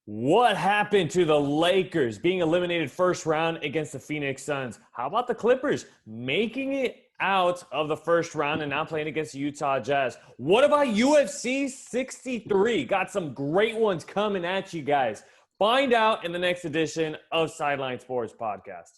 What happened to the Lakers being eliminated first round against the Phoenix Suns? How about the Clippers making it out of the first round and now playing against the Utah Jazz? What about UFC 63? Got some great ones coming at you guys. Find out in the next edition of Sideline Sports Podcast.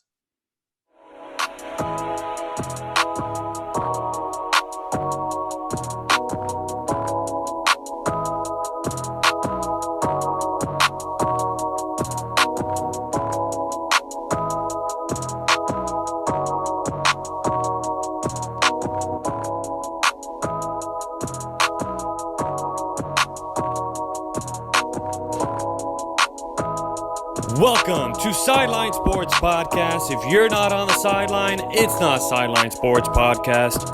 Welcome to Sideline Sports Podcast. If you're not on the sideline, it's not Sideline Sports Podcast.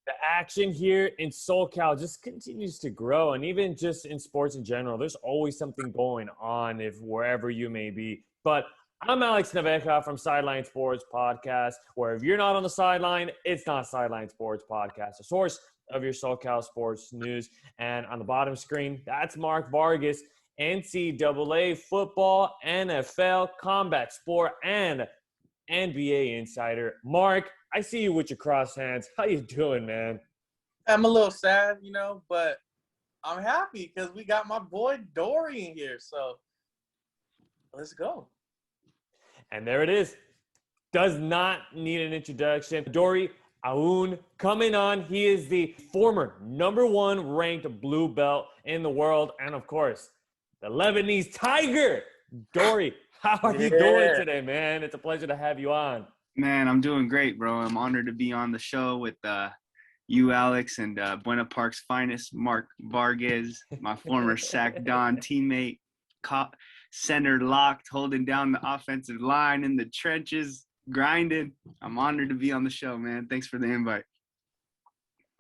The action here in SoCal just continues to grow, and even just in sports in general, there's always something going on if wherever you may be. But I'm Alex Naveja from Sideline Sports Podcast, where if you're not on the sideline, it's not Sideline Sports Podcast, a source of your SoCal sports news. And on the bottom screen, that's Mark Vargas, NCAA football, NFL, combat sport, and NBA insider. Mark, I see you with your crossed hands. How you doing, man? I'm a little sad, but I'm happy because we got my boy Dory in here. So let's go. And there it is. Does not need an introduction. Dory Aoun coming on. He is the former #1 ranked blue belt in the world. And of course, the Lebanese Tiger. Dory, how are you doing today, man? It's a pleasure to have you on. Man, I'm doing great, bro. I'm honored to be on the show with you, Alex, and Buena Park's finest, Mark Vargas, my former Sac Don teammate, center locked, holding down the offensive line in the trenches, grinding. I'm honored to be on the show, man. Thanks for the invite.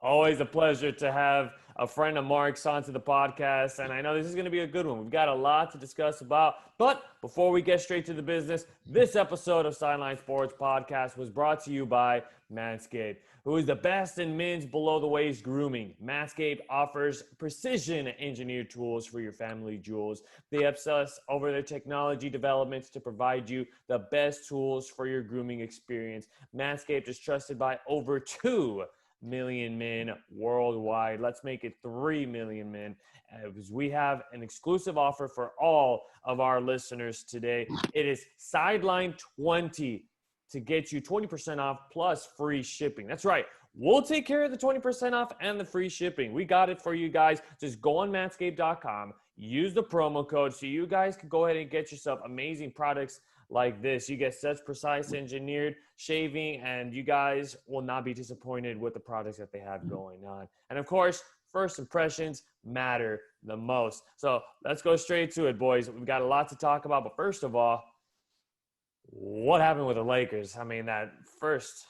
Always a pleasure to have a friend of Mark's onto the podcast, and I know this is going to be a good one. We've got a lot to discuss about, but before we get straight to the business, this episode of Sideline Sports Podcast was brought to you by Manscaped, who is the best in men's below-the-waist grooming. Manscaped offers precision-engineered tools for your family jewels. They obsess over their technology developments to provide you the best tools for your grooming experience. Manscaped is trusted by over 2 million men worldwide. Let's make it 3 million men, as we have an exclusive offer for all of our listeners today. It is Sideline 20 to get you 20% off plus free shipping. That's right. We'll take care of the 20% off and the free shipping. We got it for you guys. Just go on manscaped.com, use the promo code so you guys can go ahead and get yourself amazing products like this. You get such precise engineered shaving, and you guys will not be disappointed with the products that they have going on. And of course, first impressions matter the most. So let's go straight to it, boys. We've got a lot to talk about, but first of all, what happened with the Lakers? I mean, that first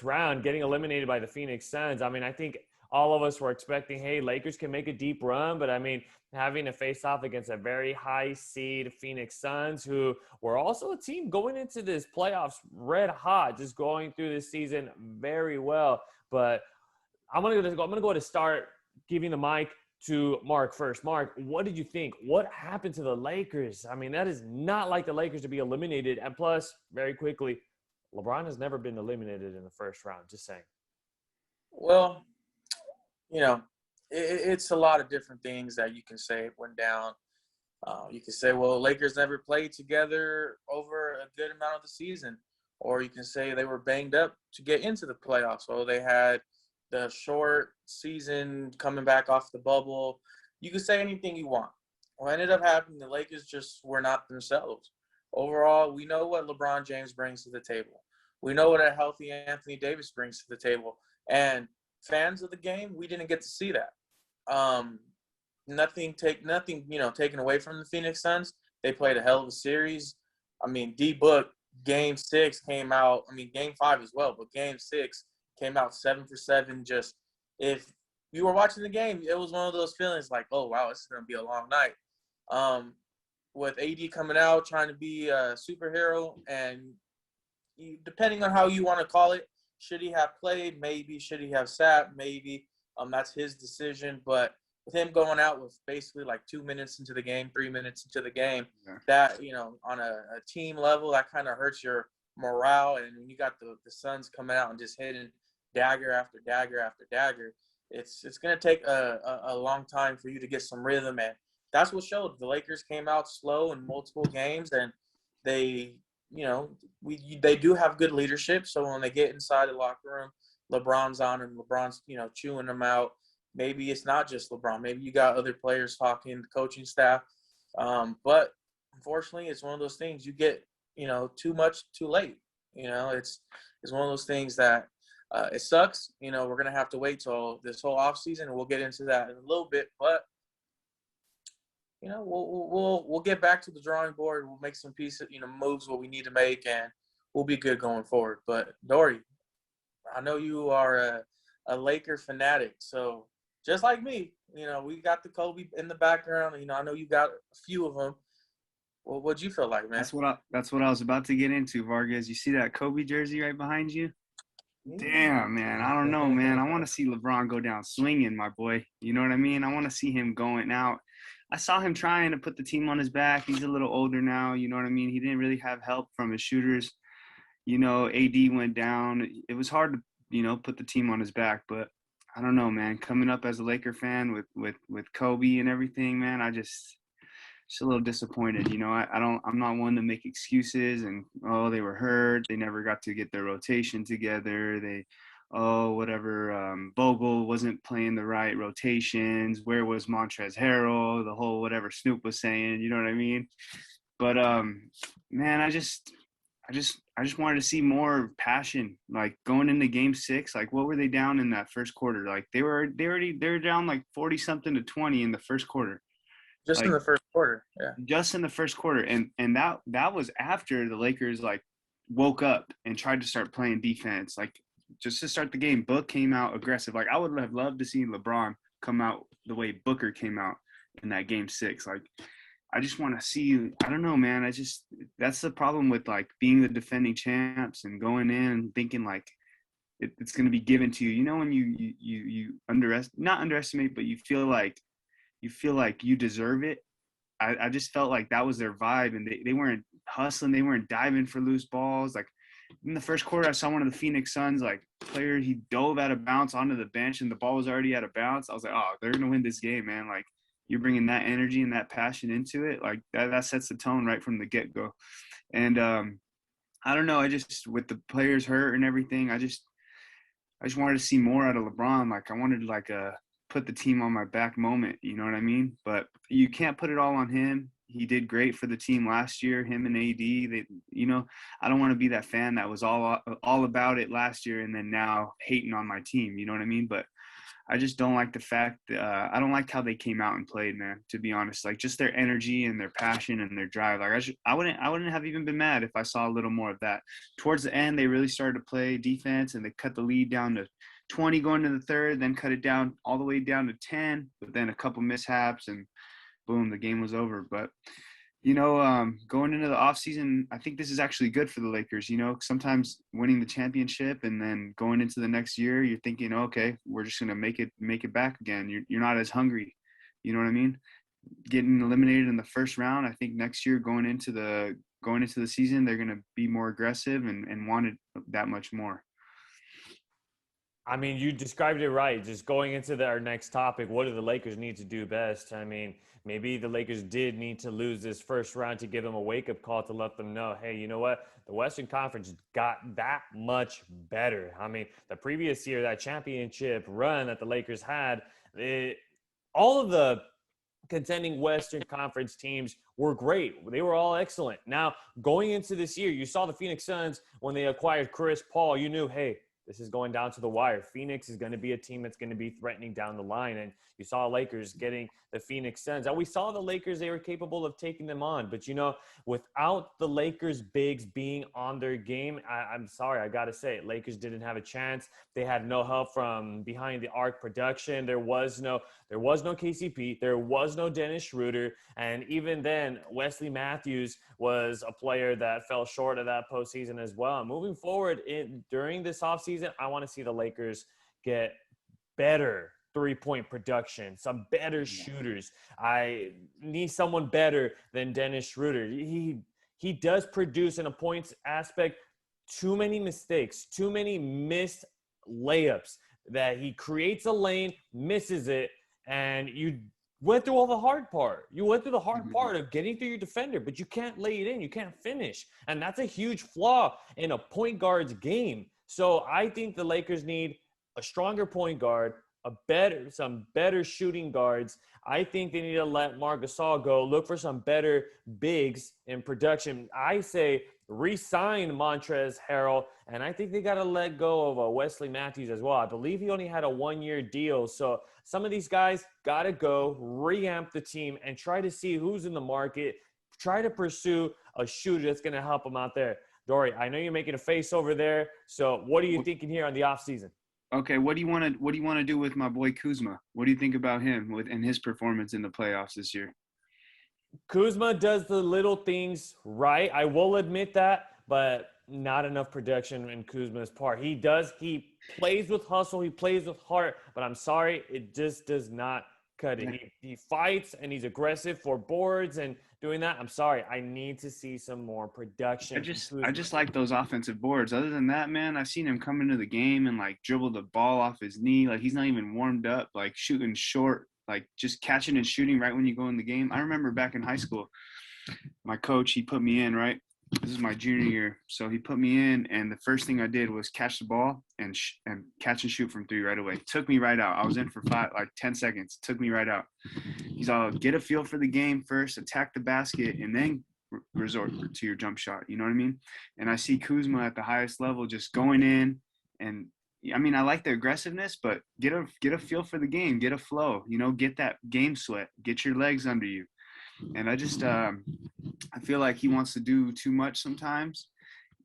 round, getting eliminated by the Phoenix Suns. I mean, I think all of us were expecting, hey, Lakers can make a deep run, but I mean, having to face off against a very high seed Phoenix Suns, who were also a team going into this playoffs red hot, just going through this season very well. But I'm gonna go to start giving the mic to Mark first. Mark, what did you think? What happened to the Lakers? I mean, that is not like the Lakers to be eliminated. And plus, very quickly, LeBron has never been eliminated in the first round. Just saying. Well, it's a lot of different things that you can say went down. You can say, well, Lakers never played together over a good amount of the season. Or you can say they were banged up to get into the playoffs. So they had the short season coming back off the bubble. You can say anything you want. What ended up happening, the Lakers just were not themselves. Overall, we know what LeBron James brings to the table. We know what a healthy Anthony Davis brings to the table. And fans of the game, we didn't get to see that. Nothing taken away from the Phoenix Suns. They played a hell of a series. I mean, D-Book, Game 6 came out. I mean, Game 5 as well, but Game 6 came out 7 for 7. Just if you were watching the game, it was one of those feelings like, oh, wow, it's going to be a long night. With AD coming out, trying to be a superhero, and depending on how you want to call it, should he have played? Maybe. Should he have sat? Maybe. That's his decision. But with him going out with basically like 2 minutes into the game, 3 minutes into the game, Yeah. that, on a team level, that kind of hurts your morale. And when you got the Suns coming out and just hitting dagger after dagger after dagger, it's going to take a long time for you to get some rhythm. And that's what showed. The Lakers came out slow in multiple games, and they, they do have good leadership. So when they get inside the locker room, LeBron's on and LeBron's, chewing them out. Maybe it's not just LeBron. Maybe you got other players talking, the coaching staff. But unfortunately, it's one of those things you get, too much too late. It's one of those things that it sucks. We're going to have to wait till this whole offseason, and we'll get into that in a little bit. But, we'll get back to the drawing board. We'll make some pieces, moves what we need to make, and we'll be good going forward. But, Dory, I know you are a Laker fanatic, so just like me, we got the Kobe in the background. I know you got a few of them. Well, what'd you feel like, man? That's what I was about to get into, Vargas. You see that Kobe jersey right behind you? Damn, man. I don't know, man. I want to see LeBron go down swinging, my boy. You know what I mean? I want to see him going out. I saw him trying to put the team on his back. He's a little older now. You know what I mean? He didn't really have help from his shooters. AD went down. It was hard to, put the team on his back. But I don't know, man. Coming up as a Laker fan with Kobe and everything, man, just a little disappointed. I'm not one to make excuses and, they were hurt. They never got to get their rotation together. Vogel wasn't playing the right rotations. Where was Montrezl Harrell? The whole whatever Snoop was saying, you know what I mean? But, man, I just wanted to see more passion, like going into game 6. Like, what were they down in that first quarter? Like they were down like 40 something to 20 in the first quarter. Just in the first quarter, yeah. Just in the first quarter, and that was after the Lakers like woke up and tried to start playing defense, like just to start the game. Book came out aggressive. Like I would have loved to see LeBron come out the way Booker came out in that game 6. Like I just want to see. I don't know, man. That's the problem with like being the defending champs and going in and thinking like it's going to be given to you. When you not underestimate, but you feel like you deserve it. I just felt like that was their vibe, and they weren't hustling. They weren't diving for loose balls. Like in the first quarter, I saw one of the Phoenix Suns player. He dove out of bounds onto the bench, and the ball was already out of bounds. I was like, oh, they're gonna win this game, man. Like you're bringing that energy and that passion into it. Like that sets the tone right from the get go. And I don't know. I just with the players hurt and everything, I just wanted to see more out of LeBron. Like I wanted like a put the team on my back moment, you know what I mean? But you can't put it all on him. He did great for the team last year, him and AD. I don't want to be that fan that was all about it last year and then now hating on my team, you know what I mean? But I just don't like the fact I don't like how they came out and played, man, to be honest. Like just their energy and their passion and their drive. Like I wouldn't have even been mad if I saw a little more of that. Towards the end, they really started to play defense and they cut the lead down to 20 going to the third, then cut it down all the way down to 10, but then a couple mishaps and boom, the game was over. But, going into the offseason, I think this is actually good for the Lakers. Sometimes winning the championship and then going into the next year, you're thinking, okay, we're just going to make it back again. You're not as hungry. You know what I mean? Getting eliminated in the first round, I think next year going into the season, they're going to be more aggressive and want it that much more. I mean, you described it right. Just going into our next topic, what do the Lakers need to do best? I mean, maybe the Lakers did need to lose this first round to give them a wake-up call to let them know, hey, you know what? The Western Conference got that much better. I mean, the previous year, that championship run that the Lakers had, all of the contending Western Conference teams were great. They were all excellent. Now, going into this year, you saw the Phoenix Suns when they acquired Chris Paul. You knew, hey, this is going down to the wire. Phoenix is going to be a team that's going to be threatening down the line. And you saw Lakers getting the Phoenix Suns. And we saw the Lakers, they were capable of taking them on. But, without the Lakers bigs being on their game, I'm sorry, I got to say it. Lakers didn't have a chance. They had no help from behind the arc production. There was no KCP. There was no Dennis Schroeder. And even then, Wesley Matthews was a player that fell short of that postseason as well. Moving forward during this offseason, I want to see the Lakers get better 3-point production, some better shooters. I need someone better than Dennis Schroeder. He does produce in a points aspect too many mistakes, too many missed layups that he creates a lane, misses it, and you went through all the hard part. You went through the hard part of getting through your defender, but you can't lay it in. You can't finish. And that's a huge flaw in a point guard's game. So I think the Lakers need a stronger point guard, some better shooting guards. I think they need to let Marc Gasol go, look for some better bigs in production. I say re-sign Montrezl Harrell, and I think they got to let go of Wesley Matthews as well. I believe he only had a 1-year deal. So some of these guys got to go, reamp the team, and try to see who's in the market. Try to pursue a shooter that's going to help them out there. Dory, I know you're making a face over there. So what are you thinking here on the offseason? Okay, what do you want to do with my boy Kuzma? What do you think about him and his performance in the playoffs this year? Kuzma does the little things right. I will admit that, but not enough production in Kuzma's part. He plays with hustle, he plays with heart, but I'm sorry, it just does not cut it. He fights and he's aggressive for boards and doing that. I'm sorry, I need to see some more production. I just like those offensive boards. Other than that, man, I've seen him come into the game and like dribble the ball off his knee. Like he's not even warmed up, like shooting short, like just catching and shooting right when you go in the game. I remember back in high school, my coach, he put me in, right? This is my junior year. So he put me in, and the first thing I did was catch the ball and catch and shoot from 3 right away. Took me right out. I was in for 10 seconds. Took me right out. He's all, get a feel for the game first, attack the basket, and then resort to your jump shot. You know what I mean? And I see Kuzma at the highest level just going in, and I mean, I like the aggressiveness, but get a feel for the game, get a flow, you know, get that game sweat, get your legs under you. And I just I feel like he wants to do too much sometimes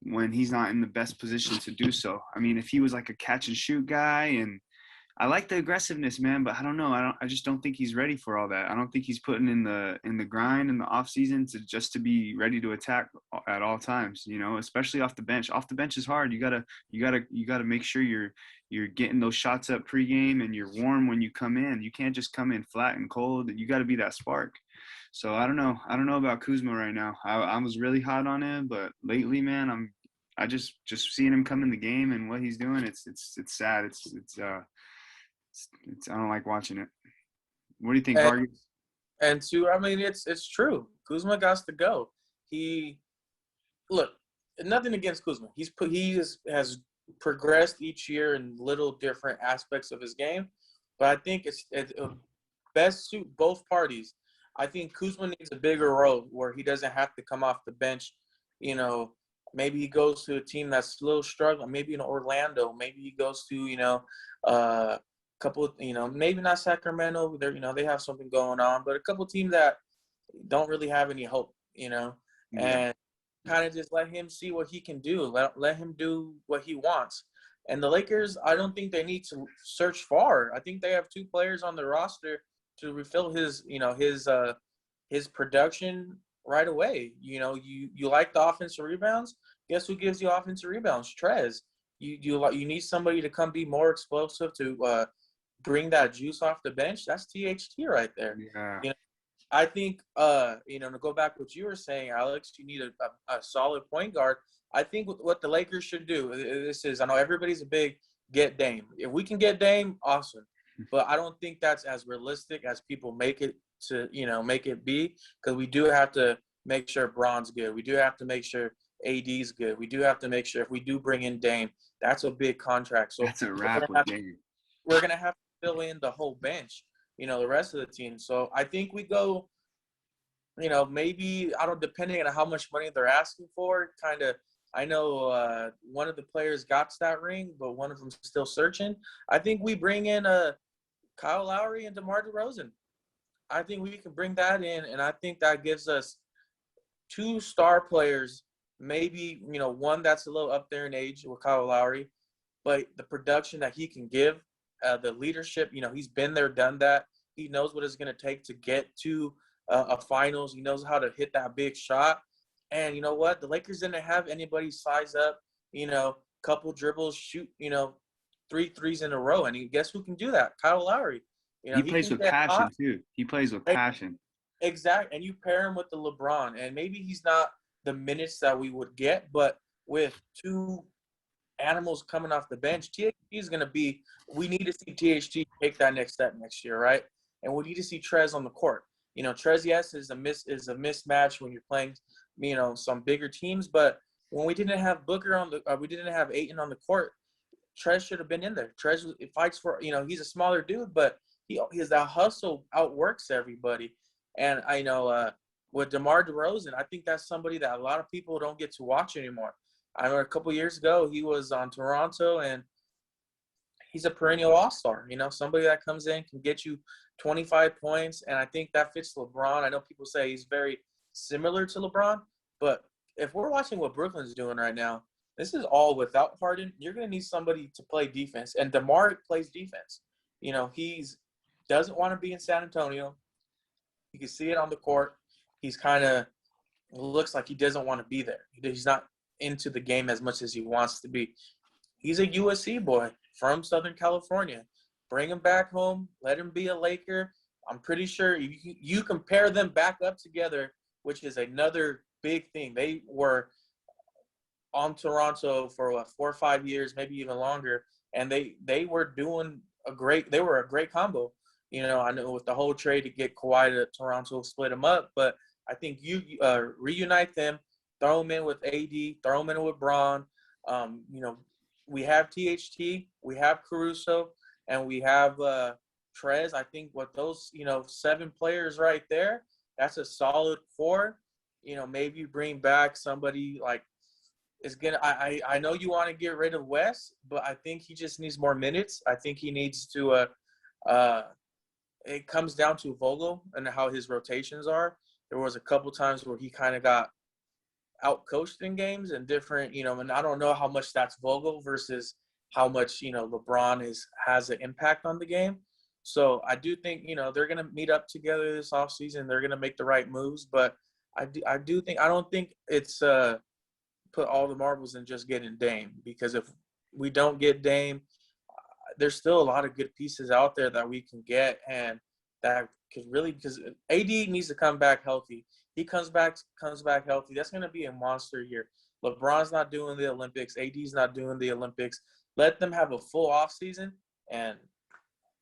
when he's not in the best position to do so. I mean, if he was like a catch and shoot guy, and I like the aggressiveness, man, but I don't know. I just don't think he's ready for all that. I don't think he's putting in the grind in the off season to be ready to attack at all times, you know, especially off the bench. Off the bench is hard. You gotta make sure you're getting those shots up pregame and you're warm when you come in. You can't just come in flat and cold. You got to be that spark. So I don't know about Kuzma right now. I was really hot on him, but lately, man, I just seeing him come in the game and what he's doing. It's sad. It's I don't like watching it. What do you think, Vargas? And two, I mean, it's true. Kuzma got to go. Look, nothing against Kuzma. Has progressed each year in little different aspects of his game, but I think it's best suit both parties. I think Kuzma needs a bigger role where he doesn't have to come off the bench. You know, maybe he goes to a team that's a little struggling. Maybe in Orlando. Maybe he goes to couple, maybe not Sacramento. They have something going on, but a couple teams that don't really have any hope. And kind of just let him see what he can do. Let him do what he wants. And the Lakers, I don't think they need to search far. I think they have 2 players on the roster to refill his production right away. You like the offensive rebounds. Guess who gives you offensive rebounds? Trez. You need somebody to come be more explosive to bring that juice off the bench. That's THT right there. Yeah. I think to go back to what you were saying, Alex, you need a solid point guard. I think what the Lakers should do, I know everybody's a big get Dame. If we can get Dame, awesome. But I don't think that's as realistic as people make it be, because we do have to make sure Bron's good. We do have to make sure AD's good. We do have to make sure if we do bring in Dame, that's a big contract. So that's a wrap with Dame. We're going to have to fill in the whole bench, the rest of the team. So I think we go, maybe, depending on how much money they're asking for, kind of, I know one of the players got that ring, but one of them's still searching. I think we bring in Kyle Lowry and DeMar DeRozan. I think we can bring that in, and I think that gives us 2 star players, maybe, one that's a little up there in age with Kyle Lowry, but the production that he can give, the leadership, he's been there, done that. He knows what it's going to take to get to a finals. He knows how to hit that big shot. And you know what? The Lakers didn't have anybody size up, couple dribbles, shoot, 3 threes in a row. And guess who can do that? Kyle Lowry. You know, he plays can with get passion hot. too. He plays with passion. Exactly. And you pair him with the LeBron, and maybe he's not the minutes that we would get, but with two animals coming off the bench, THT is going to be – we need to see THT take that next step next year, right? And we need to see Trez on the court. You know, Trez, yes, is a mismatch when you're playing, you know, some bigger teams, but when we didn't have Booker on the we didn't have Ayton on the court, Trez should have been in there. Trez fights for, you know, he's a smaller dude, but that hustle outworks everybody. And I know with DeMar DeRozan, I think that's somebody that a lot of people don't get to watch anymore. I remember a couple of years ago, he was on Toronto, and he's a perennial all-star, you know, somebody that comes in, can get you 25 points, and I think that fits LeBron. I know people say he's very similar to LeBron, but if we're watching what Brooklyn's doing right now, this is all without Harden. You're going to need somebody to play defense, and DeMar plays defense. You know, doesn't want to be in San Antonio. You can see it on the court. He's kind of looks like he doesn't want to be there. He's not into the game as much as he wants to be. He's a USC boy from Southern California. Bring him back home. Let him be a Laker. I'm pretty sure you compare them back up together, which is another big thing. They were on Toronto for 4 or 5 years, maybe even longer, and they were doing a great combo. You know, I know with the whole trade to get Kawhi to Toronto, split them up, but I think you reunite them, throw them in with AD, throw them in with Braun. You know, we have THT, we have Caruso, and we have Trez. I think what those, you know, 7 players right there, that's a solid core. You know, maybe you bring back somebody like I know you want to get rid of Wes, but I think he just needs more minutes. I think he needs to it comes down to Vogel and how his rotations are. There was a couple times where he kind of got out-coached in games and different, you know, and I don't know how much that's Vogel versus how much, you know, LeBron has an impact on the game. So I do think, you know, they're going to meet up together this offseason. They're going to make the right moves, but I don't think it's put all the marbles in just getting Dame, because if we don't get Dame, there's still a lot of good pieces out there that we can get, and that could really, because AD needs to come back healthy. He comes back healthy. That's going to be a monster year. LeBron's not doing the Olympics. AD's not doing the Olympics. Let them have a full offseason, and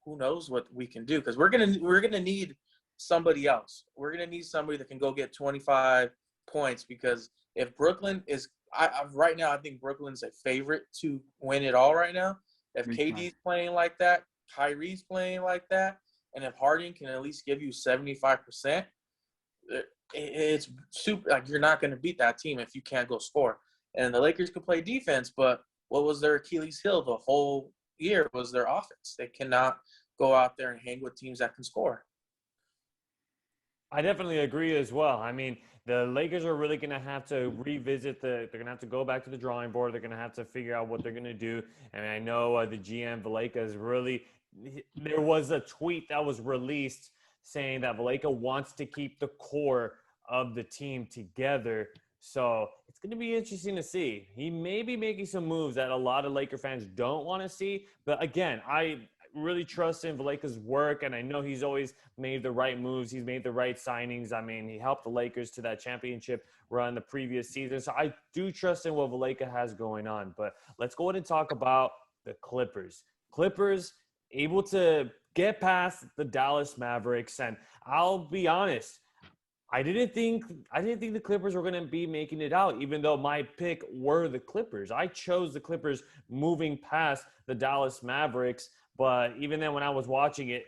who knows what we can do, because we're gonna need somebody else. We're gonna need somebody that can go get 25 points, because if Brooklyn is right now, I think Brooklyn's a favorite to win it all right now. If KD's playing like that, Kyrie's playing like that, and if Harden can at least give you 75%, it's super. Like, you're not going to beat that team if you can't go score. And the Lakers could play defense, but what was their Achilles heel the whole year was their offense. They cannot go out there and hang with teams that can score. I definitely agree as well. I mean, the Lakers are really going to have to revisit they're going to have to go back to the drawing board. They're going to have to figure out what they're going to do. And I know the GM, Valeka, is really – there was a tweet that was released saying that Valeka wants to keep the core of the team together. So it's going to be interesting to see. He may be making some moves that a lot of Laker fans don't want to see. But, again, I really trust in Valeka's work, and I know he's always made the right moves. He's made the right signings. I mean, he helped the Lakers to that championship run the previous season. So I do trust in what Valeka has going on. But let's go ahead and talk about the Clippers. Clippers able to get past the Dallas Mavericks, and I'll be honest, I didn't think the Clippers were going to be making it out, even though my pick were the Clippers. I chose the Clippers moving past the Dallas Mavericks. But even then, when I was watching it,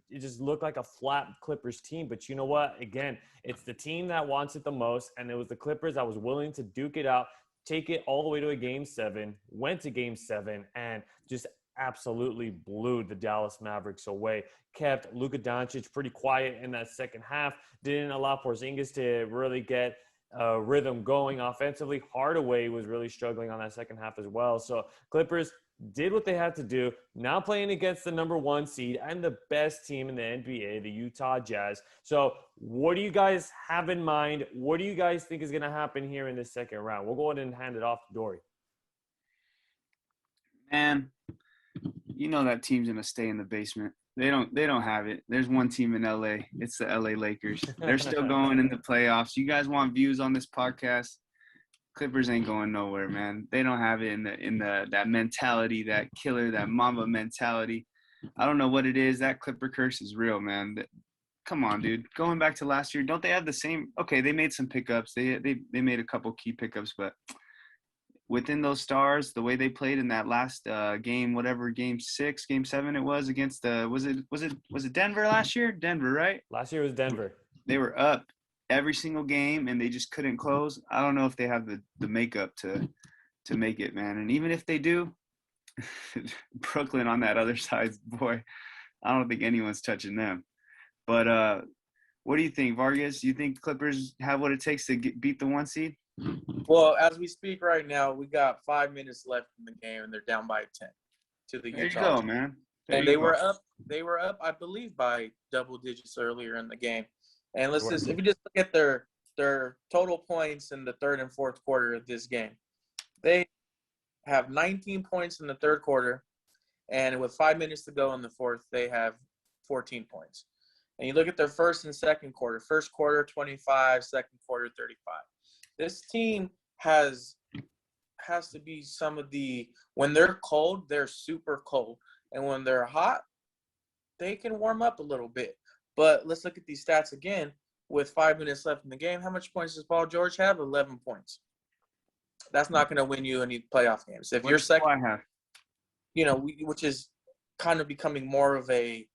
it just looked like a flat Clippers team. But you know what? Again, it's the team that wants it the most, and it was the Clippers that was willing to duke it out, take it all the way to a Game 7, went to Game 7, and just absolutely blew the Dallas Mavericks away. Kept Luka Doncic pretty quiet in that second half. Didn't allow Porzingis to really get rhythm going offensively. Hardaway was really struggling on that second half as well. So Clippers did what they had to do. Now playing against the number 1 seed and the best team in the NBA, the Utah Jazz. So what do you guys have in mind? What do you guys think is going to happen here in this second round? We'll go ahead and hand it off to Dory. Man, you know that team's gonna stay in the basement. They don't have it. There's one team in LA. It's the LA Lakers. They're still going in the playoffs. You guys want views on this podcast? Clippers ain't going nowhere, man. They don't have it in the that mentality, that killer, that Mamba mentality. I don't know what it is. That Clipper curse is real, man. Come on, dude. Going back to last year, don't they have the same? Okay, they made some pickups. They made a couple key pickups, but within those stars, the way they played in that last game, whatever game 6, game 7 it was against the was it Denver last year? Denver, right? Last year was Denver. They were up every single game and they just couldn't close. I don't know if they have the makeup to make it, man. And even if they do, Brooklyn on that other side, boy, I don't think anyone's touching them. But what do you think, Vargas? Do you think Clippers have what it takes to beat the 1 seed? Well, as we speak right now, we got 5 minutes left in the game, and they're down by 10 to the There Utah. you go, man. And they were up. They were up, I believe, by double digits earlier in the game. And if you just look at their total points in the third and fourth quarter of this game, they have 19 points in the third quarter, and with 5 minutes to go in the fourth, they have 14 points. And you look at their first and second quarter. First quarter, 25. Second quarter, 35. This team has to be some of the – when they're cold, they're super cold. And when they're hot, they can warm up a little bit. But let's look at these stats again. With 5 minutes left in the game, how much points does Paul George have? 11 points. That's not going to win you any playoff games. If you're second, which is kind of becoming more of a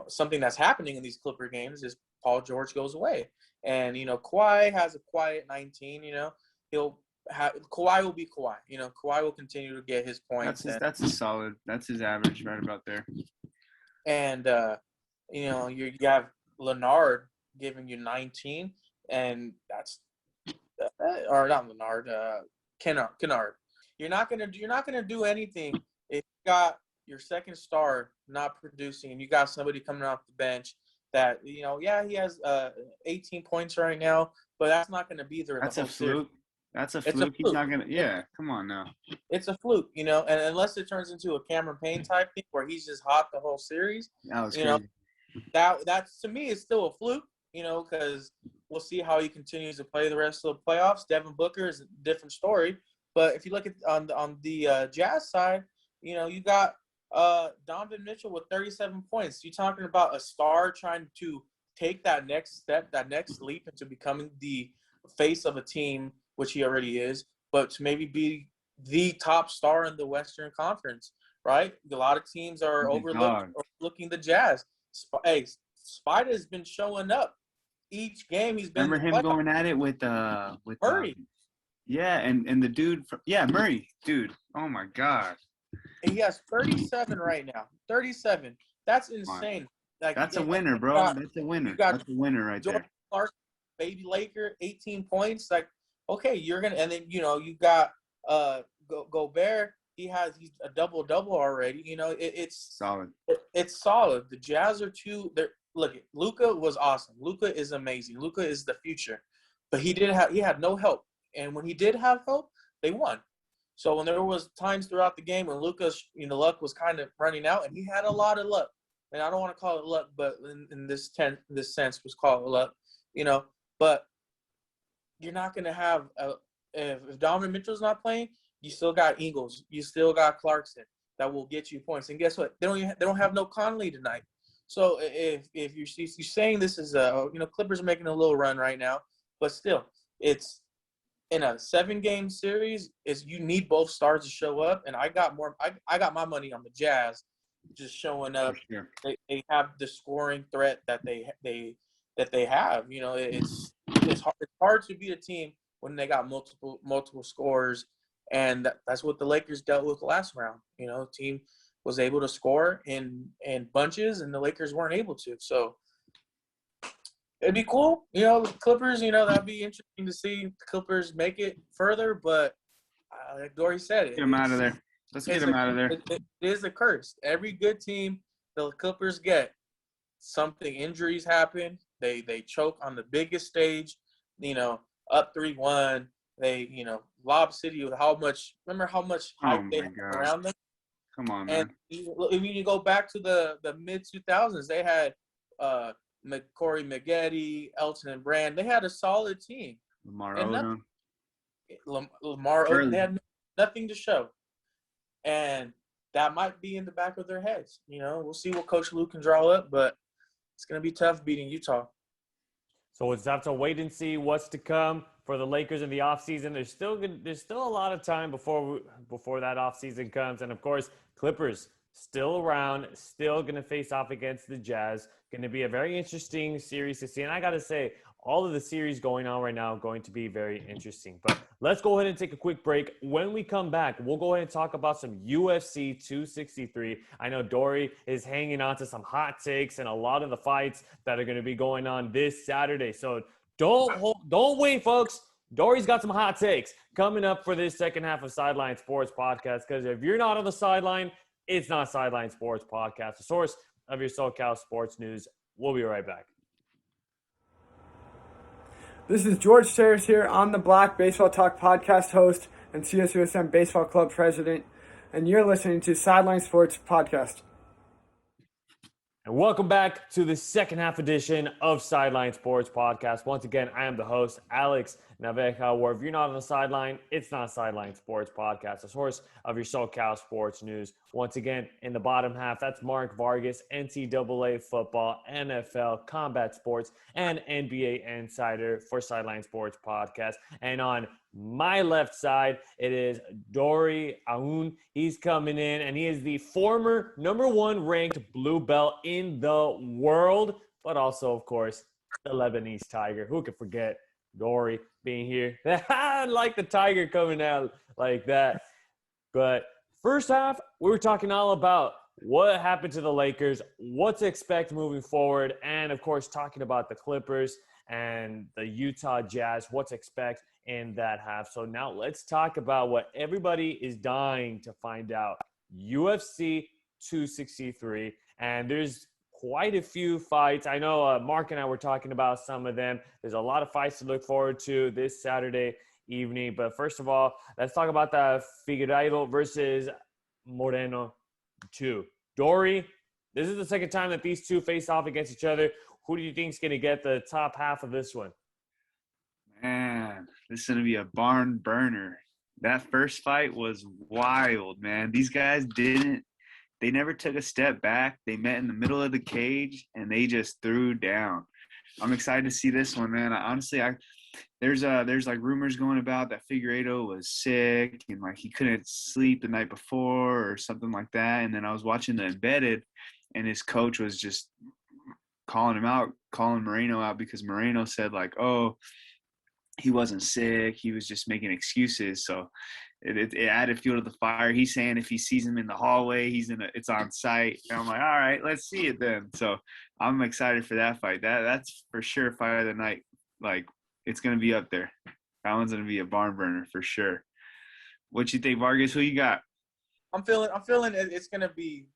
something that's happening in these Clipper games is Paul George goes away. And, Kawhi has a quiet 19, Kawhi will be Kawhi. Kawhi will continue to get his points. That's his average right about there. And, you have Leonard giving you 19, and that's or not Leonard, Kennard. You're not gonna do anything if you got your second star not producing, and you got somebody coming off the bench that he has 18 points right now, but that's not gonna be there. That's a fluke. Series. That's a fluke. He's not gonna. Yeah, come on now. It's a fluke, and unless it turns into a Cameron Payne type thing where he's just hot the whole series, crazy. That to me is still a fluke, because we'll see how he continues to play the rest of the playoffs. Devin Booker is a different story, but if you look at on the Jazz side, you got Donovan Mitchell with 37 points. You're talking about a star trying to take that next step, that next leap into becoming the face of a team, which he already is, but to maybe be the top star in the Western Conference, right? A lot of teams are overlooking the Jazz. Hey, Spider's been showing up each game. He's been. Remember him going at it with Murray. Yeah, and the dude Murray, dude. Oh my God. And he has 37 right now. 37. That's insane. Like, that's a winner, bro. That's a winner. That's a winner right there. Clarkson, baby Laker, 18 points. Like, okay, you're gonna, and then you got Gobert. He's a double already. It's solid. It's solid. The Jazz are look, Luka was awesome. Luka is amazing. Luka is the future, but he had no help, and when he did have help, they won. So when there was times throughout the game when Luka's luck was kind of running out, and he had a lot of luck, and I don't want to call it luck, but in this sense was called luck, But you're not gonna have if Donovan Mitchell's not playing. You still got Ingles. You still got Clarkson that will get you points. And guess what? They don't have no Conley tonight. So if you're saying this is Clippers are making a little run right now, but still it's in a 7-game series. You need both stars to show up. And I got my money on the Jazz just showing up. Sure. They have the scoring threat that they have. It's hard to beat a team when they got multiple scorers. And that's what the Lakers dealt with last round. Team was able to score in bunches, and the Lakers weren't able to. So it'd be cool. The Clippers, that'd be interesting to see the Clippers make it further. But like Dory said, get them out of there. Let's get them out of there. It is a curse. Every good team the Clippers get, something, injuries happen. They choke on the biggest stage, up 3-1. They, Lob City with how much hype they had around them. Come on, And man. if you go back to the mid-2000s, they had Corey Maggette, Elton and Brand. They had a solid team. Lamar And Odom. Lamar Odom, Curly. they had nothing to show. And that might be in the back of their heads. We'll see what Coach Lue can draw up, but it's going to be tough beating Utah. So we'll just have to wait and see what's to come for the Lakers in the offseason. There's still a lot of time before that offseason comes. And, of course, Clippers still around, still going to face off against the Jazz. Going to be a very interesting series to see. And I got to say, all of the series going on right now are going to be very interesting. But let's go ahead and take a quick break. When we come back, we'll go ahead and talk about some UFC 263. I know Dory is hanging on to some hot takes and a lot of the fights that are going to be going on this Saturday. So don't wait, folks. Dory's got some hot takes coming up for this second half of Sideline Sports Podcast, because if you're not on the sideline, it's not Sideline Sports Podcast, the source of your SoCal sports news. We'll be right back. This is George Sayers here on the Block, Baseball Talk podcast host and CSUSM Baseball Club president, and you're listening to Sideline Sports Podcast. And welcome back to the second half edition of Sideline Sports Podcast. Once again, I am the host, Alex Naveja, where if you're not on the sideline, it's not Sideline Sports Podcast, the source of your SoCal sports news. Once again, in the bottom half, that's Mark Vargas, NCAA football, NFL, combat sports, and NBA insider for Sideline Sports Podcast. And on my left side, it is Dory Aoun. He's coming in, and he is the former number 1 ranked blue belt in the world, but also, of course, the Lebanese Tiger. Who could forget Dory being here? I like the Tiger coming out like that. But first half, we were talking all about what happened to the Lakers, what to expect moving forward, and, of course, talking about the Clippers and the Utah Jazz, what to expect in that half. So now let's talk about what everybody is dying to find out. UFC 263, and there's quite a few fights. I know Mark and I were talking about some of them. There's a lot of fights to look forward to this Saturday evening. But first of all, let's talk about the Figueiredo versus Moreno 2. Dory, this is the second time that these two face off against each other. Who do you think is going to get the top half of this one? Man, this is going to be a barn burner. That first fight was wild, man. These guys they never took a step back. They met in the middle of the cage, and they just threw down. I'm excited to see this one, man. Honestly, there's like rumors going about that Figueiredo was sick and like he couldn't sleep the night before or something like that. And then I was watching the Embedded, and his coach was just calling Moreno out because Moreno said like, oh, he wasn't sick. He was just making excuses. So it added fuel to the fire. He's saying if he sees him in the hallway, it's on site. And I'm like, all right, let's see it then. So I'm excited for that fight. That's for sure fight of the night. Like, it's going to be up there. That one's going to be a barn burner for sure. What you think, Vargas? Who you got? I'm feeling it's going to be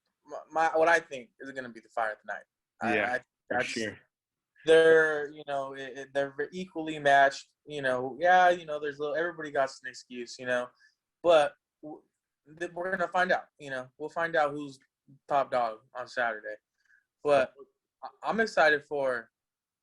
what I think is going to be the fight of the night. Yeah, for sure. They're, they're equally matched. There's everybody got an excuse, but we're gonna find out. We'll find out who's top dog on Saturday. But I'm excited for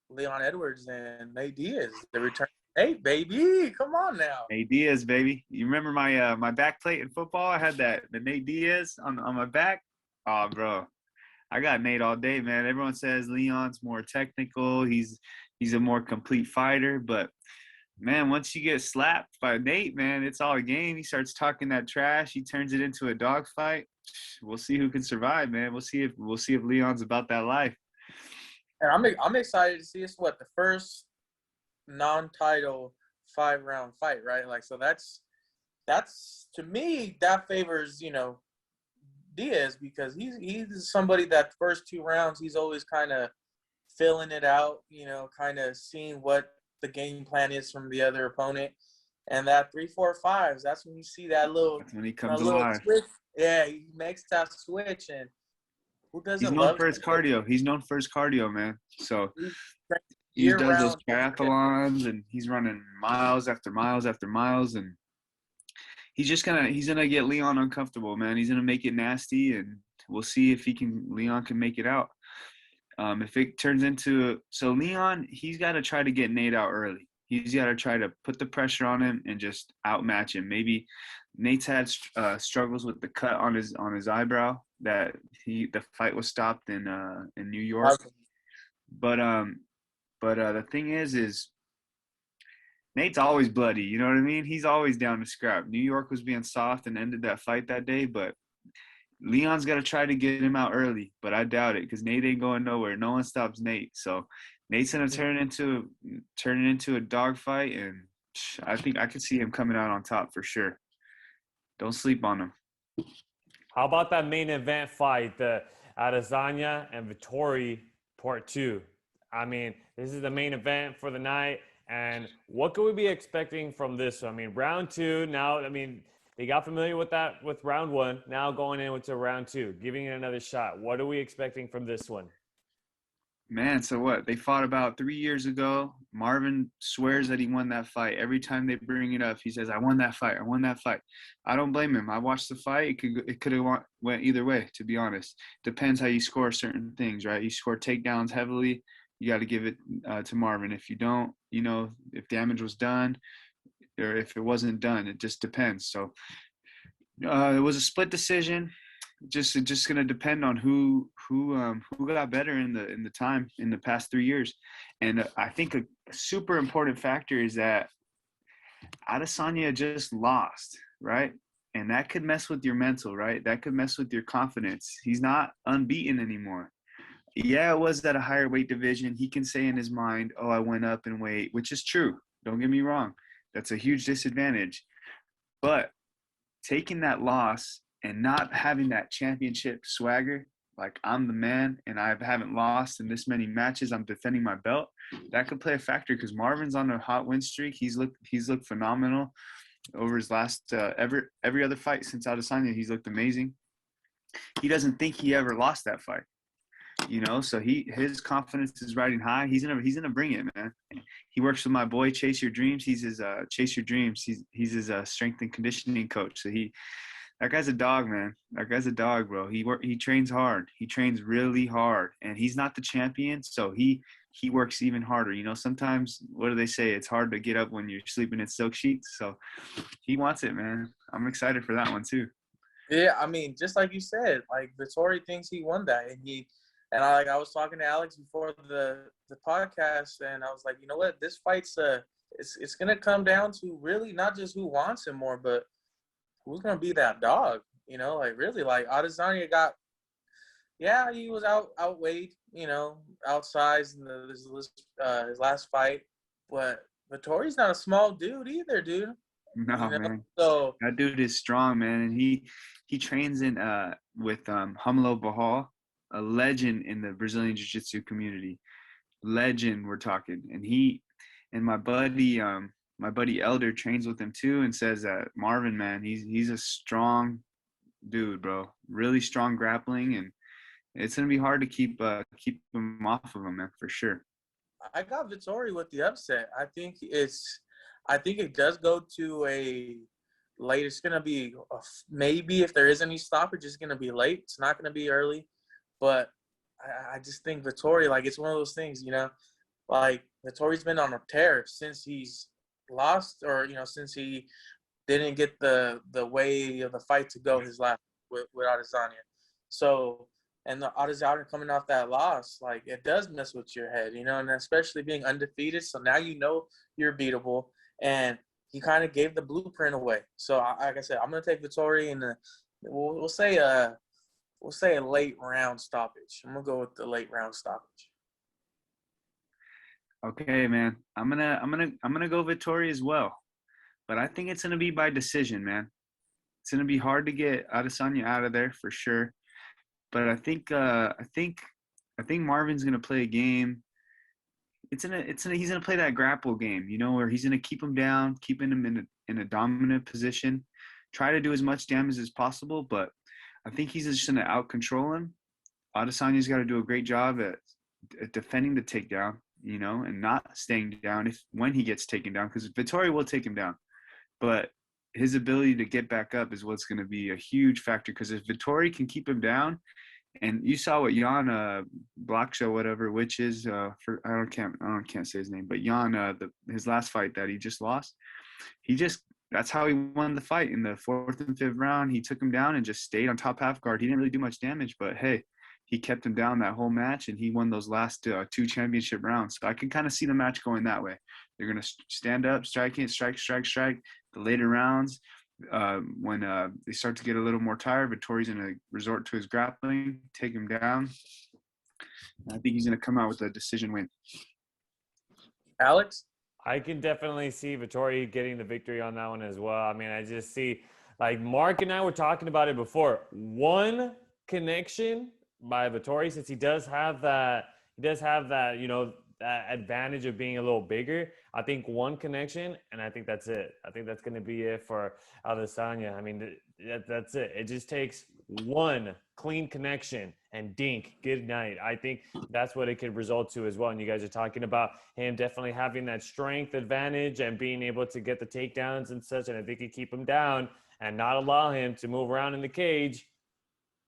Leon Edwards and Nate Diaz. The return. Hey, baby, come on now. Nate Diaz, baby. You remember my back plate in football? I had the Nate Diaz on my back. Oh, bro. I got Nate all day, man. Everyone says Leon's more technical. He's a more complete fighter. But, man, once you get slapped by Nate, man, it's all a game. He starts talking that trash. He turns it into a dogfight. We'll see who can survive, man. We'll see if Leon's about that life. And I'm excited to see it's the first non-title 5-round fight, right? Like, so that's to me that favors Diaz, because he's somebody that first 2 rounds he's always kind of filling it out, kind of seeing what the game plan is from the other opponent. And that 3, 4, 5s, that's when you see that little. That's when he comes alive. Switch. Yeah, he makes that switch, and who doesn't? He's known for his cardio. He's known for his cardio, man. So he does those triathlons, and he's running miles after miles after miles, and he's gonna get Leon uncomfortable, man. He's gonna make it nasty, and we'll see if Leon can make it out. If it turns into Leon, he's got to try to get Nate out early. He's got to try to put the pressure on him and just outmatch him. Maybe Nate's had struggles with the cut on his eyebrow that the fight was stopped in New York. But the thing is Nate's always bloody. You know what I mean? He's always down to scrap. New York was being soft and ended that fight that day, but Leon's got to try to get him out early, but I doubt it because Nate ain't going nowhere. No one stops Nate. So Nate's gonna turn it into a dogfight, and I think I could see him coming out on top for sure. Don't sleep on him. How about that main event fight, the Adesanya and Vettori Part 2? I mean, this is the main event for the night, and what can we be expecting from this? I mean, round 2 now. I mean, they got familiar with round 1. Now going into round 2, giving it another shot. What are we expecting from this one? Man, so what? They fought about 3 years ago. Marvin swears that he won that fight. Every time they bring it up, he says, I won that fight. I won that fight. I don't blame him. I watched the fight. It could have went either way, to be honest. Depends how you score certain things, right? You score takedowns heavily, you got to give it to Marvin. If you don't, if damage was done or if it wasn't done, it just depends. So it was a split decision. Just going to depend on who got better in the past 3 years. And I think a super important factor is that Adesanya just lost, right? And that could mess with your mental, right? That could mess with your confidence. He's not unbeaten anymore. Yeah, it was at a higher weight division. He can say in his mind, oh, I went up in weight, which is true. Don't get me wrong. That's a huge disadvantage. But taking that loss and not having that championship swagger, like I'm the man and I haven't lost in this many matches, I'm defending my belt, that could play a factor because Marvin's on a hot win streak. He's looked phenomenal over his last every other fight since Adesanya. He's looked amazing. He doesn't think he ever lost that fight, so his confidence is riding high. He's gonna bring it, man. He works with my boy Chase Your Dreams. He's his Chase Your Dreams. He's his strength and conditioning coach. So that guy's a dog, man. That guy's a dog, bro. He trains hard. He trains really hard, and he's not the champion, so he works even harder. Sometimes, what do they say? It's hard to get up when you're sleeping in silk sheets. So he wants it, man. I'm excited for that one too. Yeah, I mean, just like you said, like Vettori thinks he won that, and I was talking to Alex before the podcast, and I was like, you know what? This fight's it's gonna come down to really not just who wants him more, but who's gonna be that dog? Really, like Adesanya he was outweighed, outsized in his last fight, but Vettori's not a small dude either, dude. No, man. So that dude is strong, man, and he trains with Hamlo Bahal, a legend in the Brazilian Jiu-Jitsu community. Legend, we're talking, and my buddy Elder trains with him too, and says that Marvin, man, he's a strong dude, bro. Really strong grappling, and it's gonna be hard to keep him off of him, man, for sure. I got Vettori with the upset. I think it does go to a late. It's gonna be maybe if there is any stoppage, it's gonna be late. It's not gonna be early, but I just think Vettori, like, it's one of those things, like Vettori's been on a tear since he's lost, or since he didn't get the way of the fight to go his last with Adesanya. So, and the Adesanya coming off that loss, like, it does mess with your head, and especially being undefeated. So now you're beatable, and he kind of gave the blueprint away. So like I said, I'm gonna take Vettori in we'll say a late round stoppage. I'm gonna go with the late round stoppage. Okay, man. I'm gonna go Vettori as well, but I think it's gonna be by decision, man. It's gonna be hard to get Adesanya out of there for sure, but I think Marvin's gonna play a game. He's gonna play that grapple game, where he's gonna keep him down, keeping him in a dominant position, try to do as much damage as possible, but I think he's just gonna out control him. Adesanya's got to do a great job at defending the takedown, and not staying down when he gets taken down, because Vettori will take him down. But his ability to get back up is what's going to be a huge factor, because if Vettori can keep him down, and you saw what Jan Blackshow, whatever, which is for I can't say his name, but Jan his last fight that he just lost, that's how he won the fight in the 4th and 5th round. He took him down and just stayed on top half guard. He didn't really do much damage, but hey, he kept him down that whole match, and he won those last 2 championship rounds. So I can kind of see the match going that way. They're going to stand up, strike. The later rounds, when they start to get a little more tired, Vittori's going to resort to his grappling, take him down. And I think he's going to come out with a decision win. Alex? I can definitely see Vettori getting the victory on that one as well. I mean, I just see, like Mark and I were talking about it before, one connection by Vettori, since he does have that, you know, that advantage of being a little bigger. I think one connection, and I think that's it. I think that's going to be it for Adesanya. I mean, that's it. It just takes one clean connection and dink, good night. I think that's what it could result to as well. And you guys are talking about him definitely having that strength advantage and being able to get the takedowns and such. And I think he keep him down and not allow him to move around in the cage.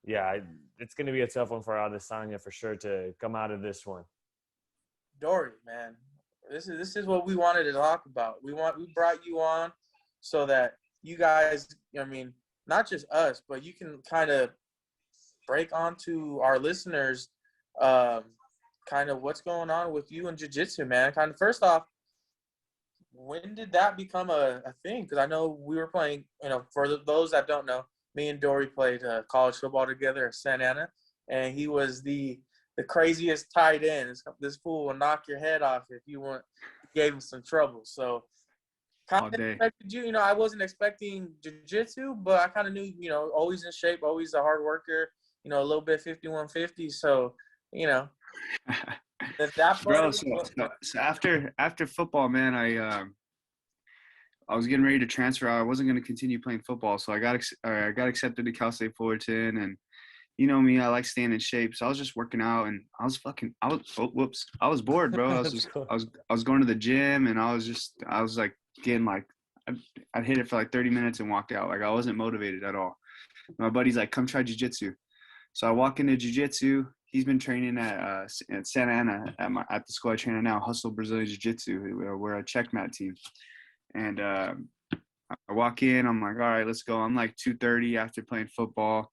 Yeah, it's going to be a tough one for Adesanya for sure to come out of this one. Dory, man, this is what we wanted to talk about. We brought you on so that you guys, I mean, not just us, but you can kind of break onto our listeners, kind of what's going on with you in jiu-jitsu, man. Kind of first off, when did that become a thing? Because I know we were playing, you know, for those that don't know, me and Dory played college football together at Santa Ana, and he was the craziest tight end. This fool will knock your head off if you gave him some trouble. So kind of expected you know, I wasn't expecting jiu-jitsu, but I kind of knew, you know, always in shape, always a hard worker, you know, a little bit 51-50. So, you know, that bro, so after football, man, I was getting ready to transfer out. I wasn't going to continue playing football, so I got accepted to Cal State Fullerton, and you know me, I like staying in shape. So I was just working out, and I was bored, bro. I was going to the gym, and I was like getting like, I'd hit it for like 30 minutes and walked out. Like I wasn't motivated at all. My buddy's like, come try jiu-jitsu. So I walk into jiu-jitsu. He's been training at Santa Ana at the school I train at now, Hustle Brazilian Jiu-Jitsu. We're a checkmat team. And I walk in, I'm like, all right, let's go. I'm like 230 after playing football.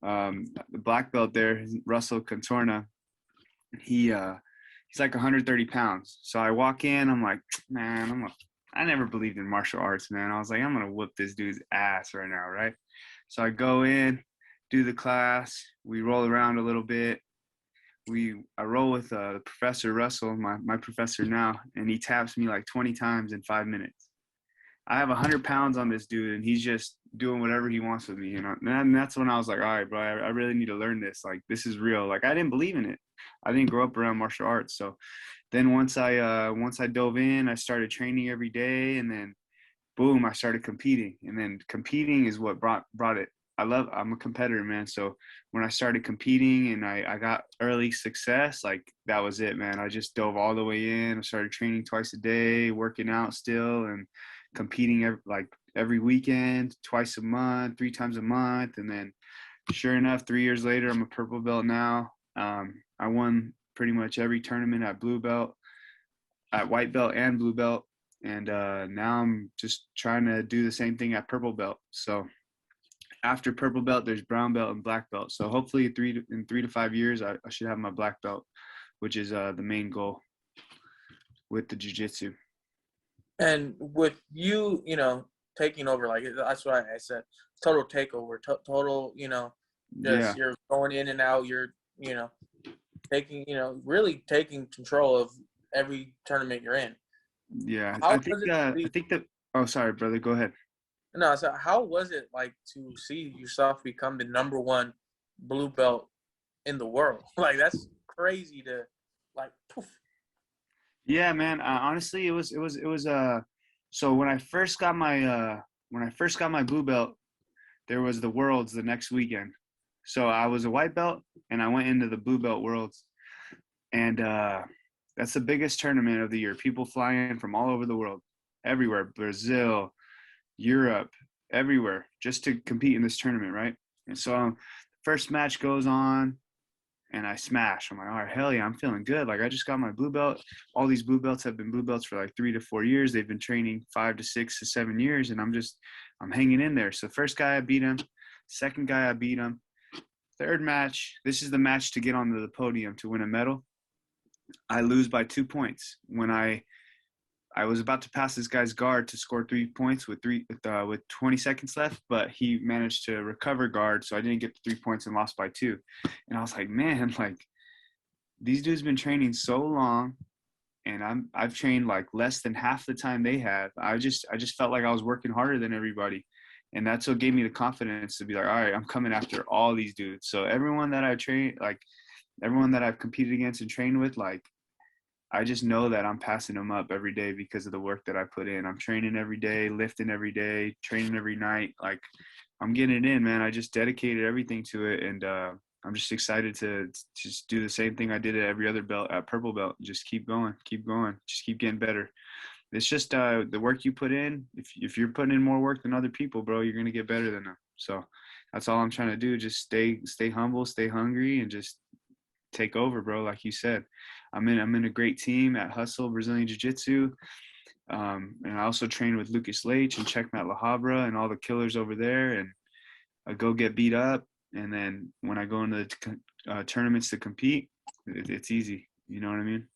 The black belt there, Russell Contorna, he's like 130 pounds. So I walk in, I'm like, man, I never believed in martial arts, man. I was like, I'm going to whoop this dude's ass right now, right? So I go in, do the class. We roll around a little bit. I roll with Professor Russell, my professor now, and he taps me like 20 times in 5 minutes. I have 100 pounds on this dude, and he's just doing whatever he wants with me, you know. And that's when I was like, all right, bro, I really need to learn this. Like, this is real. Like, I didn't believe in it. I didn't grow up around martial arts. So then once I dove in, I started training every day, and then boom, I started competing. And then competing is what brought it. I'm a competitor, man. So when I started competing and I got early success, like that was it, man. I just dove all the way in. I started training twice a day, working out still, and competing every weekend, twice a month, 3 times a month. And then sure enough, 3 years later, I'm a purple belt now. I won pretty much every tournament at blue belt, at white belt and blue belt. And now I'm just trying to do the same thing at purple belt. So after purple belt, there's brown belt and black belt. So hopefully in 3 to 5 years, I should have my black belt, which is the main goal with the jiu-jitsu. And with you, you know, taking over, like that's why I said total takeover, total, you know, just you're going in and out, you're, you know, really taking control of every tournament you're in. Yeah, I think that. Oh, sorry, brother. Go ahead. No, so how was it like to see yourself become the #1 blue belt in the world? Like that's crazy to, like, poof. Yeah, man. Honestly, it was. So when I first got my blue belt, there was the Worlds the next weekend. So I was a white belt, and I went into the blue belt Worlds, and that's the biggest tournament of the year. People fly in from all over the world, everywhere, Brazil, Europe, everywhere just to compete in this tournament, right? And so first match goes on, and I smash. I'm like, all right, hell yeah, I'm feeling good. Like, I just got my blue belt. All these blue belts have been blue belts for like 3 to 4 years. They've been training 5 to 6 to 7 years, and I'm hanging in there. So first guy, I beat him. Second guy, I beat him. Third match, this is the match to get onto the podium to win a medal. I lose by 2 points. When I was about to pass this guy's guard to score 3 points with 20 seconds left, but he managed to recover guard, so I didn't get the 3 points and lost by 2. And I was like, man, like, these dudes been training so long, and I've trained like less than half the time they have. I just felt like I was working harder than everybody, and that's what gave me the confidence to be like, all right, I'm coming after all these dudes. So everyone that I train, like everyone that I've competed against and trained with, like, I just know that I'm passing them up every day because of the work that I put in. I'm training every day, lifting every day, training every night. Like, I'm getting it in, man. I just dedicated everything to it, and I'm just excited to just do the same thing I did at every other belt, at purple belt. Just keep going, just keep getting better. It's just the work you put in. If you're putting in more work than other people, bro, you're gonna get better than them. So that's all I'm trying to do. Just stay humble, stay hungry, and just take over, bro. Like you said, I'm in a great team at Hustle Brazilian Jiu-Jitsu, and I also train with Lucas Leite and Checkmat La Habra and all the killers over there. And I go get beat up, and then when I go into the tournaments to compete, it's easy. You know what I mean?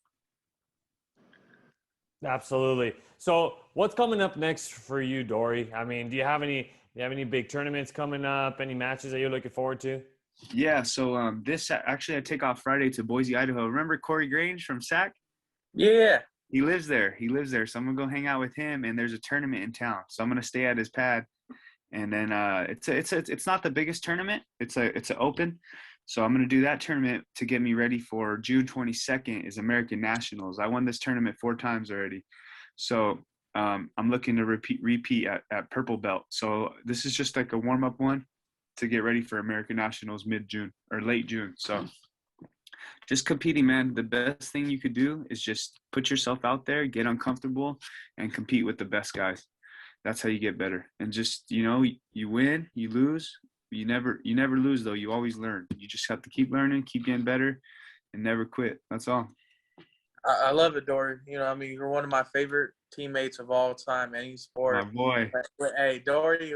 Absolutely. So what's coming up next for you, Dory? I mean, do you have any big tournaments coming up? Any matches that you're looking forward to? Yeah, so I take off Friday to Boise, Idaho. Remember Corey Grange from SAC? Yeah. He lives there. So I'm gonna go hang out with him, and there's a tournament in town. So I'm gonna stay at his pad, and then it's not the biggest tournament. It's an open. So I'm gonna do that tournament to get me ready for June 22nd is American Nationals. I won this tournament 4 times already. So I'm looking to repeat at purple belt. So this is just like a warm-up one to get ready for American Nationals mid-June or late June. So just competing, man. The best thing you could do is just put yourself out there, get uncomfortable, and compete with the best guys. That's how you get better. And just, you win, you lose. You never lose, though. You always learn. You just have to keep learning, keep getting better, and never quit. That's all. I love it, Dory. You're one of my favorite teammates of all time, any sport. My boy. But hey, Dory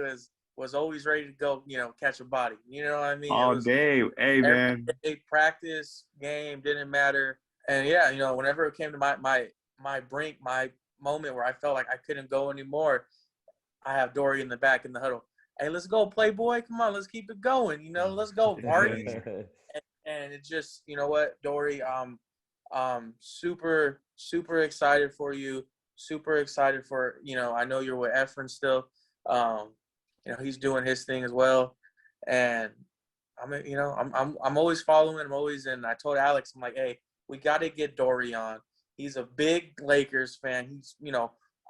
was always ready to go, catch a body. You know what I mean? All day. Hey, man. Day, practice, game, didn't matter. And, yeah, whenever it came to my brink, my moment where I felt like I couldn't go anymore, I have Dory in the back in the huddle. Hey, let's go, Playboy. Come on, let's keep it going. Let's go, party. And it just, you know what, Dory, super, super excited for you. Super excited for, I know you're with Efren still. He's doing his thing as well. And I'm always following. And I told Alex, I'm like, hey, we got to get Dory on. He's a big Lakers fan. He's,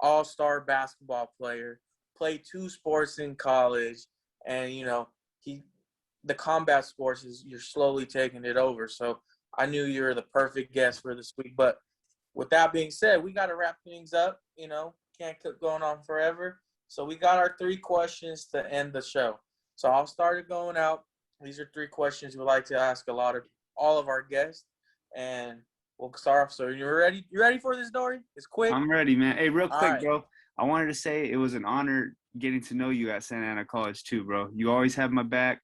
all-star basketball player, played 2 sports in college. And, the combat sports you're slowly taking it over. So I knew you were the perfect guest for this week. But with that being said, we got to wrap things up. Can't keep going on forever. So we got our 3 questions to end the show. So I'll start it going out. These are 3 questions we like to ask all of our guests. And we'll start off. So you ready? You ready for this, Dory? It's quick. I'm ready, man. Hey, real quick, right, bro. I wanted to say it was an honor getting to know you at Santa Ana College too, bro. You always have my back.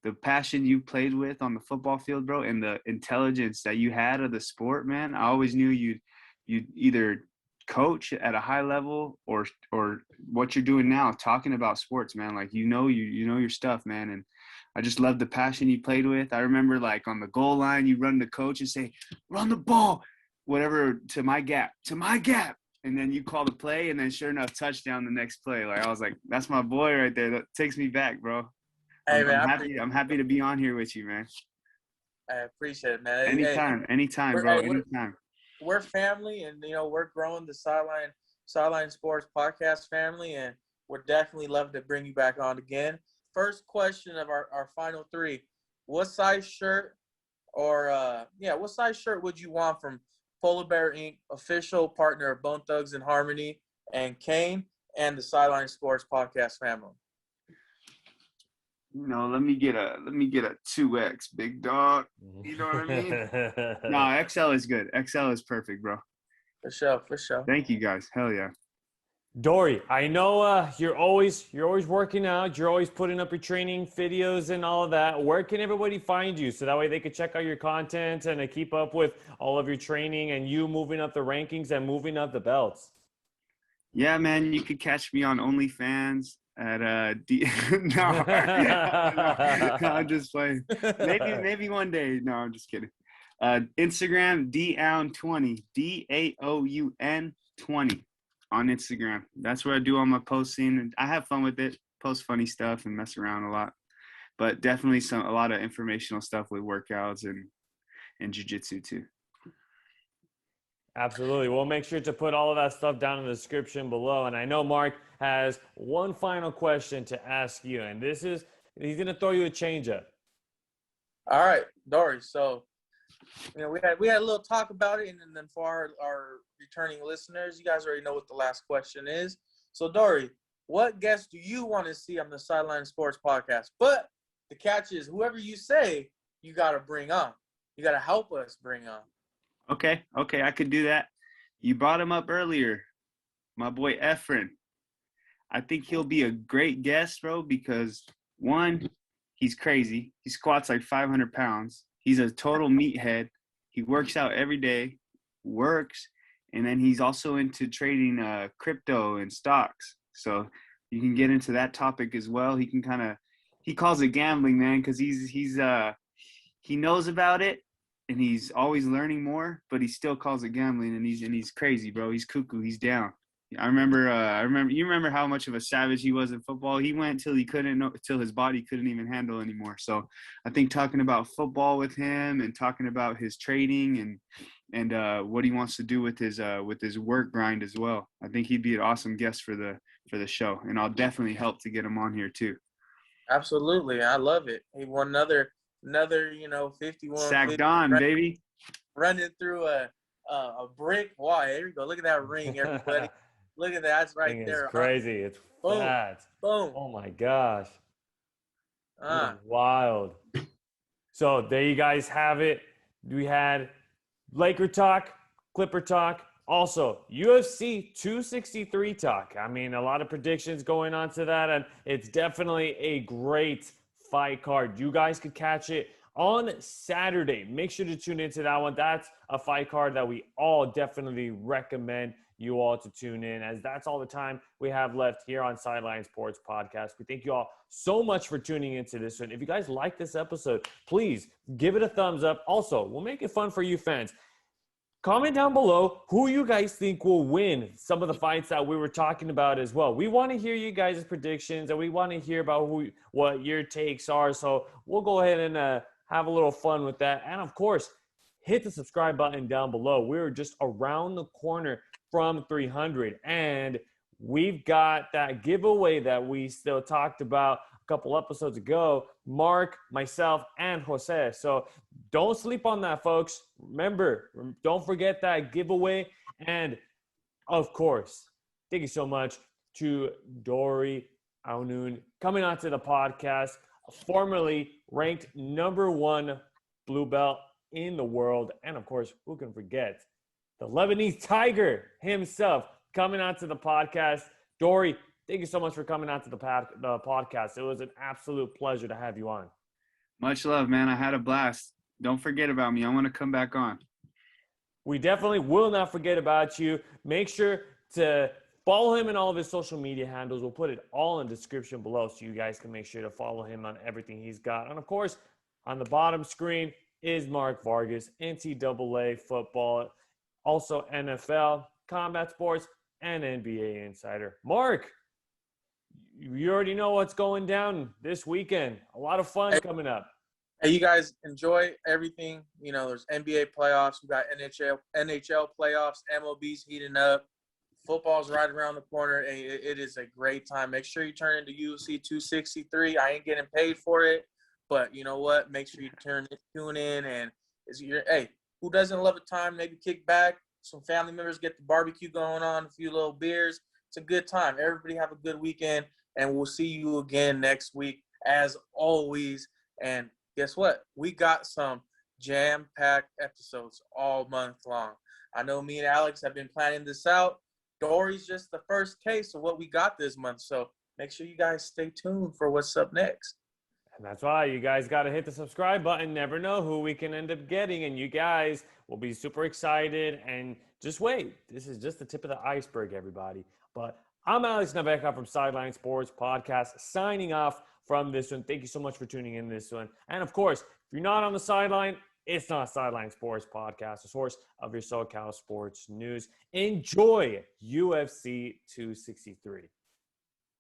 The passion you played with on the football field, bro, and the intelligence that you had of the sport, man. I always knew you'd either coach at a high level or what you're doing now, talking about sports, man. Like, you know your stuff, man. And I just love the passion you played with. I remember, like, on the goal line, you run to coach and say, run the ball, whatever, to my gap. And then you call the play, and then sure enough, touchdown the next play. Like, I was like, that's my boy right there. That takes me back, bro. Hey, man, I'm happy to be on here with you, man. I appreciate it, man. Anytime, bro. Anytime. We're family, and we're growing the Sideline Sports Podcast family, and we're definitely love to bring you back on again. First question of our final 3: what size shirt what size shirt would you want from Polar Bear Inc., official partner of Bone Thugs and Harmony, and Kane, and the Sideline Sports Podcast family? No, let me get a 2X, big dog. You know what I mean? No, XL is good. XL is perfect, bro. For sure. Thank you guys. Hell yeah. Dory, I know you're always working out. You're always putting up your training videos and all of that. Where can everybody find you so that way they can check out your content and keep up with all of your training and you moving up the rankings and moving up the belts? Yeah, man, you could catch me on OnlyFans at no, I'm just playing. Maybe one day. No, I'm just kidding. Instagram Daoun20, Daoun 20 on Instagram. That's where I do all my posting, and I have fun with it. Post funny stuff and mess around a lot, but definitely a lot of informational stuff with workouts and jiu-jitsu too. Absolutely. We'll make sure to put all of that stuff down in the description below. And I know Mark has one final question to ask you, and he's going to throw you a changeup. All right, Dory. So, we had a little talk about it, and then for our returning listeners, you guys already know what the last question is. So, Dory, what guest do you want to see on the Sideline Sports Podcast? But the catch is, whoever you say, you got to bring on. You got to help us bring on. Okay, I could do that. You brought him up earlier, my boy Efren. I think he'll be a great guest, bro, because one, he's crazy. He squats like 500 pounds. He's a total meathead. He works out every day, and then he's also into trading crypto and stocks. So you can get into that topic as well. He can he calls it gambling, man, because he knows about it. And he's always learning more, but he still calls it gambling, and he's crazy, bro. He's cuckoo. He's down. You remember how much of a savage he was in football. He went till his body couldn't even handle anymore. So I think talking about football with him and talking about his trading and what he wants to do with his work grind as well. I think he'd be an awesome guest for the show, and I'll definitely help to get him on here too. Absolutely, I love it. He won another 51. Sack Don, baby. Running through a brick wall. Here we go. Look at that ring, everybody. Look at that. That's right there. It's crazy. It's fat. Boom. Oh my gosh. Wild. So there you guys have it. We had Laker talk, Clipper talk, also UFC 263 talk. I mean, a lot of predictions going on to that, and it's definitely a great fight card. You guys could catch it on Saturday. Make sure to tune into that one. That's a fight card that we all definitely recommend you all to tune in, as that's all the time we have left here on Sideline Sports Podcast. We thank you all so much for tuning into this one. If you guys like this episode, please give it a thumbs up. Also, we'll make it fun for you fans. Comment down below who you guys think will win some of the fights that we were talking about as well. We want to hear you guys' predictions, and we want to hear about what your takes are. So we'll go ahead and have a little fun with that. And, of course, hit the subscribe button down below. We're just around the corner from 300. And we've got that giveaway that we still talked about a couple episodes ago. Mark, myself, and Jose. So don't sleep on that, folks. Remember, don't forget that giveaway. And, of course, thank you so much to Dory Aoun coming onto the podcast, formerly ranked #1 blue belt in the world. And, of course, who can forget the Lebanese Tiger himself coming onto the podcast. Dory, thank you so much for coming onto the podcast. It was an absolute pleasure to have you on. Much love, man. I had a blast. Don't forget about me. I want to come back on. We definitely will not forget about you. Make sure to follow him in all of his social media handles. We'll put it all in the description below so you guys can make sure to follow him on everything he's got. And, of course, on the bottom screen is Mark Vargas, NCAA football, also NFL, combat sports, and NBA insider. Mark, you already know what's going down this weekend. A lot of fun coming up. Hey, you guys enjoy everything. There's NBA playoffs. We got NHL playoffs. MLB's heating up. Football's right around the corner. Hey, it is a great time. Make sure you turn into UFC 263. I ain't getting paid for it, but you know what? Make sure you tune in. And hey, who doesn't love a time? Maybe kick back. Some family members get the barbecue going on. A few little beers. It's a good time. Everybody have a good weekend, and we'll see you again next week as always. And guess what? We got some jam-packed episodes all month long. I know me and Alex have been planning this out. Dory's just the first case of what we got this month. So make sure you guys stay tuned for what's up next. And that's why you guys got to hit the subscribe button. Never know who we can end up getting. And you guys will be super excited. And just wait. This is just the tip of the iceberg, everybody. But I'm Alex Naveja from Sideline Sports Podcast, signing off from this one. Thank you so much for tuning in this one. And, of course, if you're not on the sideline, it's not Sideline Sports Podcast, a source of your SoCal sports news. Enjoy UFC 263.